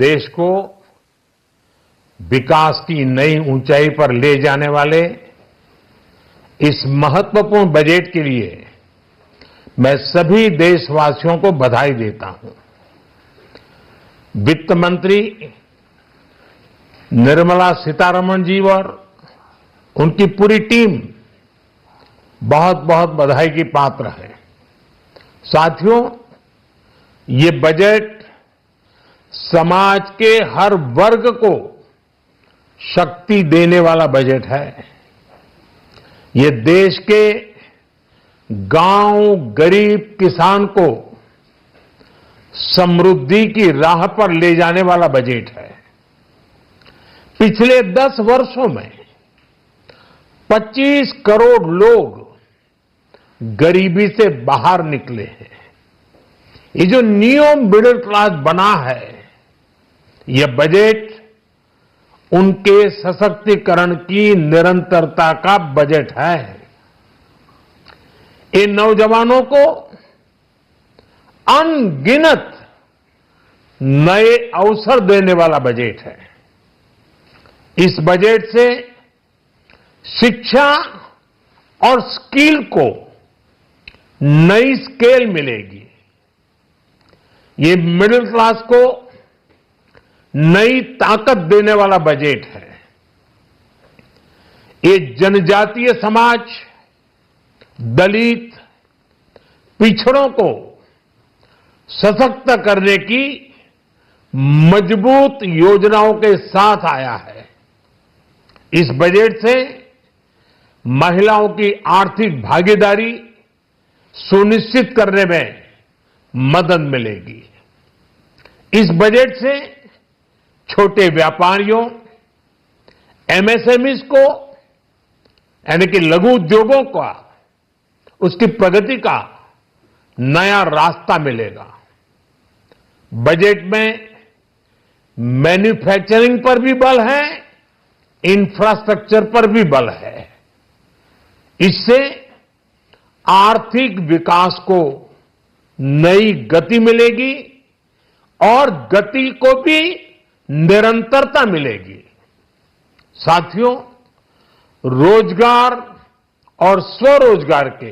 देश को विकास की नई ऊंचाई पर ले जाने वाले इस महत्वपूर्ण बजट के लिए मैं सभी देशवासियों को बधाई देता हूं। वित्त मंत्री निर्मला सीतारमण जी और उनकी पूरी टीम बहुत बहुत बधाई की पात्र है। साथियों, ये बजट समाज के हर वर्ग को शक्ति देने वाला बजट है। ये देश के गांव, गरीब किसान को समृद्धि की राह पर ले जाने वाला बजट है। पिछले 10 वर्षों में 25 करोड़ लोग गरीबी से बाहर निकले हैं। ये जो न्यू मिडिल क्लास बना है, यह बजट उनके सशक्तिकरण की निरंतरता का बजट है। इन नौजवानों को अनगिनत नए अवसर देने वाला बजट है। इस बजट से शिक्षा और स्किल को नई स्केल मिलेगी। ये मिडिल क्लास को नई ताकत देने वाला बजट है। ये जनजातीय समाज, दलित, पिछड़ों को सशक्त करने की मजबूत योजनाओं के साथ आया है। इस बजट से महिलाओं की आर्थिक भागीदारी सुनिश्चित करने में मदद मिलेगी। इस बजट से छोटे व्यापारियों, एमएसएमईज को यानी कि लघु उद्योगों का उसकी प्रगति का नया रास्ता मिलेगा। बजट में मैन्युफैक्चरिंग पर भी बल है, इंफ्रास्ट्रक्चर पर भी बल है। इससे आर्थिक विकास को नई गति मिलेगी और गति को भी निरंतरता मिलेगी। साथियों, रोजगार और स्वरोजगार के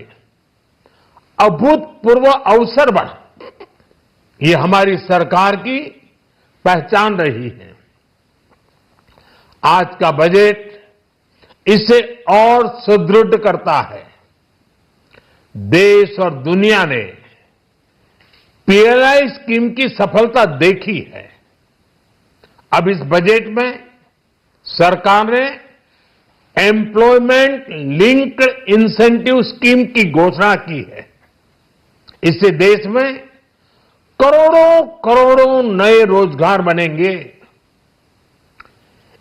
अभूतपूर्व अवसर बढ़, ये हमारी सरकार की पहचान रही है। आज का बजट इसे और सुदृढ़ करता है। देश और दुनिया ने पीएलआई स्कीम की सफलता देखी है। अब इस बजट में सरकार ने एम्प्लॉयमेंट लिंक्ड इंसेंटिव स्कीम की घोषणा की है। इससे देश में करोड़ों करोड़ों नए रोजगार बनेंगे।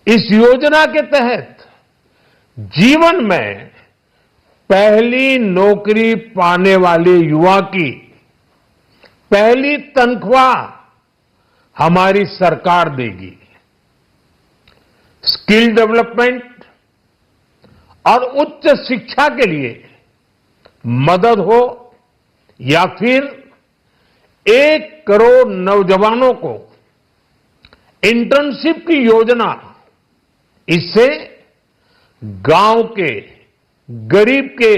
इस योजना के तहत जीवन में पहली नौकरी पाने वाले युवा की पहली तनख्वाह हमारी सरकार देगी। स्किल डेवलपमेंट और उच्च शिक्षा के लिए मदद हो या फिर 1 करोड़ नौजवानों को इंटर्नशिप की योजना, इससे गांव के, गरीब के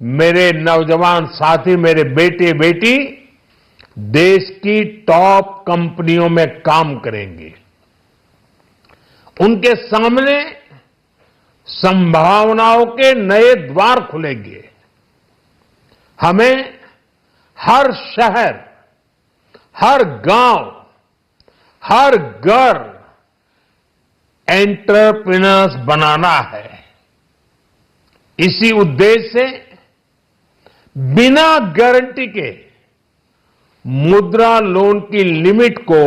मेरे नौजवान साथी, मेरे बेटे बेटी देश की टॉप कंपनियों में काम करेंगे। उनके सामने संभावनाओं के नए द्वार खुलेंगे। हमें हर शहर, हर गांव, हर घर एंटरप्रेन्योर्स बनाना है। इसी उद्देश्य से बिना गारंटी के मुद्रा लोन की लिमिट को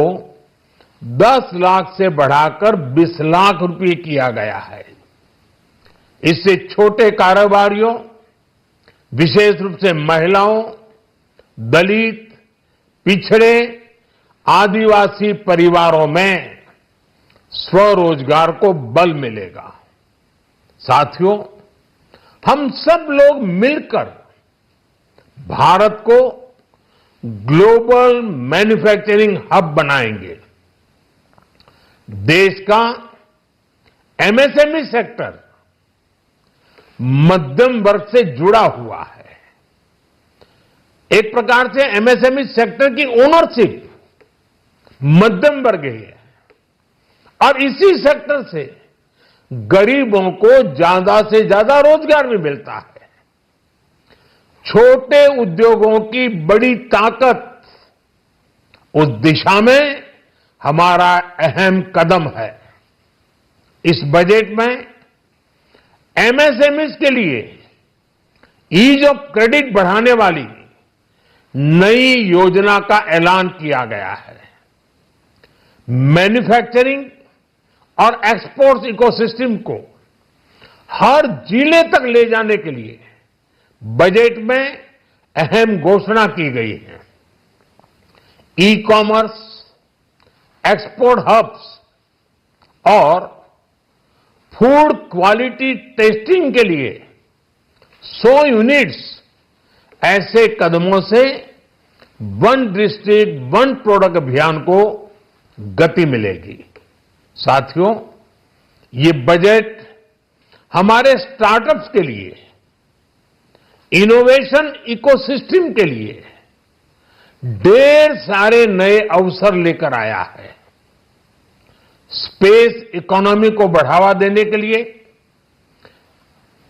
10 लाख से बढ़ाकर 20 लाख रुपए किया गया है। इससे छोटे कारोबारियों, विशेष रूप से महिलाओं, दलित, पिछड़े, आदिवासी परिवारों में स्वरोजगार को बल मिलेगा। साथियों, हम सब लोग मिलकर भारत को ग्लोबल मैन्युफैक्चरिंग हब बनाएंगे। देश का एमएसएमई सेक्टर मध्यम वर्ग से जुड़ा हुआ है। एक प्रकार से एमएसएमई सेक्टर की ओनरशिप मध्यम वर्ग है और इसी सेक्टर से गरीबों को ज्यादा से ज्यादा रोजगार भी मिलता है। छोटे उद्योगों की बड़ी ताकत, उस दिशा में हमारा अहम कदम है। इस बजट में एमएसएमई के लिए ईज ऑफ क्रेडिट बढ़ाने वाली नई योजना का ऐलान किया गया है। मैन्युफैक्चरिंग और एक्सपोर्ट इकोसिस्टम को हर जिले तक ले जाने के लिए बजट में अहम घोषणा की गई है। ई कॉमर्स, एक्सपोर्ट हब्स और फूड क्वालिटी टेस्टिंग के लिए 100 यूनिट्स, ऐसे कदमों से वन डिस्ट्रिक्ट वन प्रोडक्ट अभियान को गति मिलेगी। साथियों, ये बजट हमारे स्टार्टअप्स के लिए, इनोवेशन इकोसिस्टम के लिए ढेर सारे नए अवसर लेकर आया है। स्पेस इकोनॉमी को बढ़ावा देने के लिए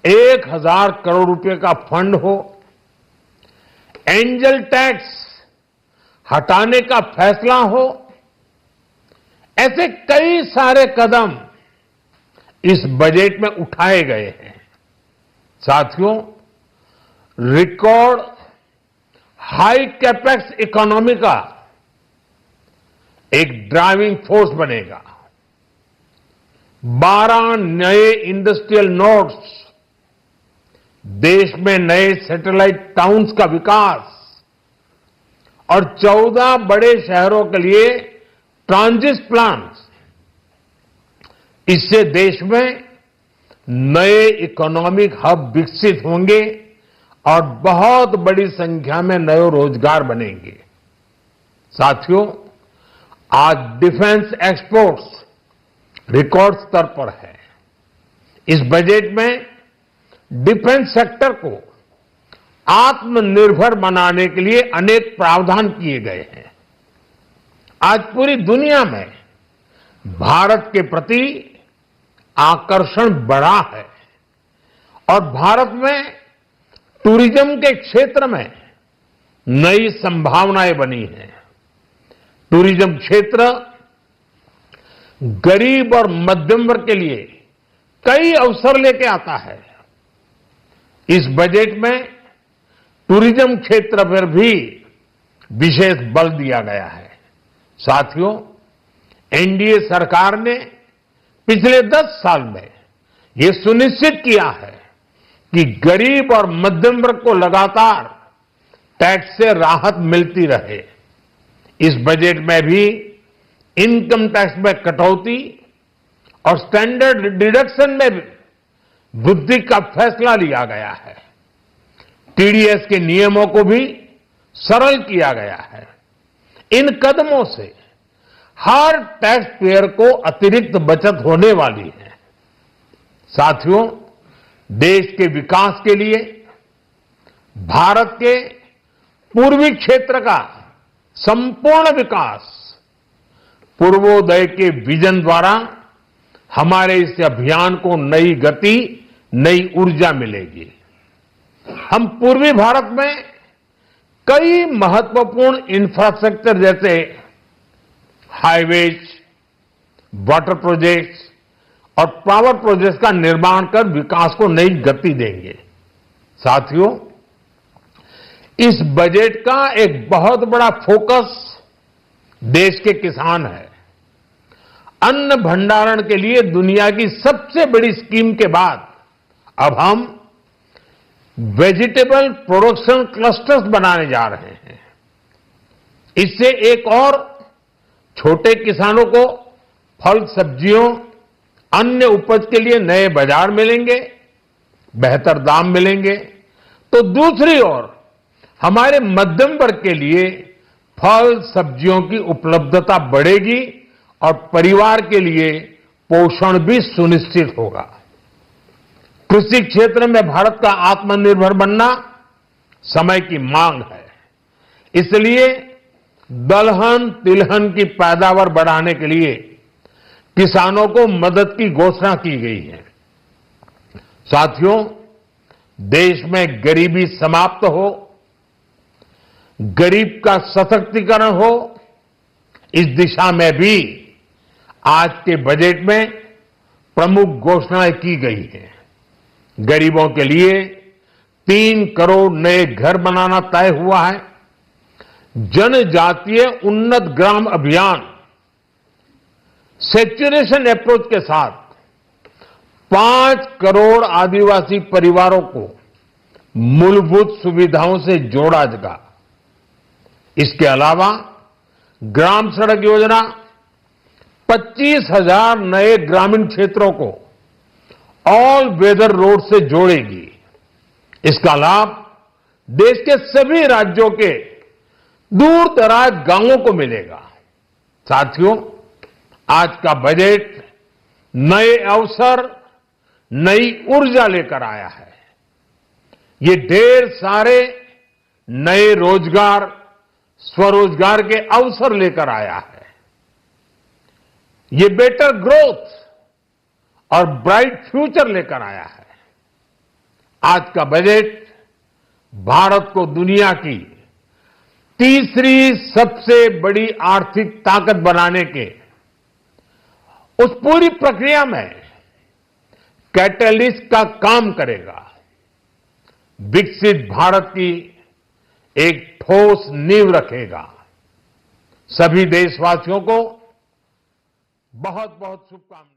1,000 करोड़ रुपए का फंड हो, एंजल टैक्स हटाने का फैसला हो, ऐसे कई सारे कदम इस बजट में उठाए गए हैं। साथियों, रिकॉर्ड हाई कैपेक्स इकोनॉमी का एक ड्राइविंग फोर्स बनेगा। 12 नए इंडस्ट्रियल नोड्स, देश में नए सैटेलाइट टाउन्स का विकास और 14 बड़े शहरों के लिए ट्रांजिट प्लान, इससे देश में नए इकोनॉमिक हब विकसित होंगे और बहुत बड़ी संख्या में नए रोजगार बनेंगे। साथियों, आज डिफेंस एक्सपोर्ट्स रिकॉर्ड स्तर पर है। इस बजट में डिफेंस सेक्टर को आत्मनिर्भर बनाने के लिए अनेक प्रावधान किए गए हैं। आज पूरी दुनिया में भारत के प्रति आकर्षण बढ़ा है और भारत में टूरिज्म के क्षेत्र में नई संभावनाएं बनी हैं। टूरिज्म क्षेत्र गरीब और मध्यम वर्ग के लिए कई अवसर लेके आता है। इस बजट में टूरिज्म क्षेत्र पर भी विशेष बल दिया गया है। साथियों, एनडीए सरकार ने पिछले 10 साल में ये सुनिश्चित किया है कि गरीब और मध्यम वर्ग को लगातार टैक्स से राहत मिलती रहे। इस बजट में भी इनकम टैक्स में कटौती और स्टैंडर्ड डिडक्शन में भी वृद्धि का फैसला लिया गया है। टीडीएस के नियमों को भी सरल किया गया है। इन कदमों से हर टैक्स पेयर को अतिरिक्त बचत होने वाली है। साथियों, देश के विकास के लिए भारत के पूर्वी क्षेत्र का संपूर्ण विकास पूर्वोदय के विजन द्वारा हमारे इस अभियान को नई गति, नई ऊर्जा मिलेगी। हम पूर्वी भारत में कई महत्वपूर्ण इंफ्रास्ट्रक्चर जैसे हाईवेज, वाटर प्रोजेक्ट्स और पावर प्रोजेक्ट्स का निर्माण कर विकास को नई गति देंगे। साथियों, इस बजट का एक बहुत बड़ा फोकस देश के किसान है। अन्न भंडारण के लिए दुनिया की सबसे बड़ी स्कीम के बाद अब हम वेजिटेबल प्रोडक्शन क्लस्टर्स बनाने जा रहे हैं। इससे एक और छोटे किसानों को फल, सब्जियों, अन्य उपज के लिए नए बाजार मिलेंगे, बेहतर दाम मिलेंगे। तो दूसरी ओर हमारे मध्यम वर्ग के लिए फल, सब्जियों की उपलब्धता बढ़ेगी और परिवार के लिए पोषण भी सुनिश्चित होगा। कृषि क्षेत्र में भारत का आत्मनिर्भर बनना समय की मांग है। इसलिए दलहन तिलहन की पैदावार बढ़ाने के लिए किसानों को मदद की घोषणा की गई है। साथियों, देश में गरीबी समाप्त हो, गरीब का सशक्तिकरण हो, इस दिशा में भी आज के बजट में प्रमुख घोषणाएं की गई हैं। गरीबों के लिए 3 करोड़ नए घर बनाना तय हुआ है। जनजातीय उन्नत ग्राम अभियान सेचुरेशन अप्रोच के साथ 5 करोड़ आदिवासी परिवारों को मूलभूत सुविधाओं से जोड़ा जाएगा। इसके अलावा ग्राम सड़क योजना 25,000 नए ग्रामीण क्षेत्रों को ऑल वेदर रोड से जोड़ेगी। इसका लाभ देश के सभी राज्यों के दूर दराज गांवों को मिलेगा। साथियों, आज का बजट नए अवसर, नई ऊर्जा लेकर आया है। ये ढेर सारे नए रोजगार, स्वरोजगार के अवसर लेकर आया है। ये बेटर ग्रोथ और ब्राइट फ्यूचर लेकर आया है। आज का बजट भारत को दुनिया की तीसरी सबसे बड़ी आर्थिक ताकत बनाने के उस पूरी प्रक्रिया में कैटलिस्ट का काम करेगा। विकसित भारत की एक ठोस नींव रखेगा। सभी देशवासियों को बहुत बहुत शुभकामनाएं।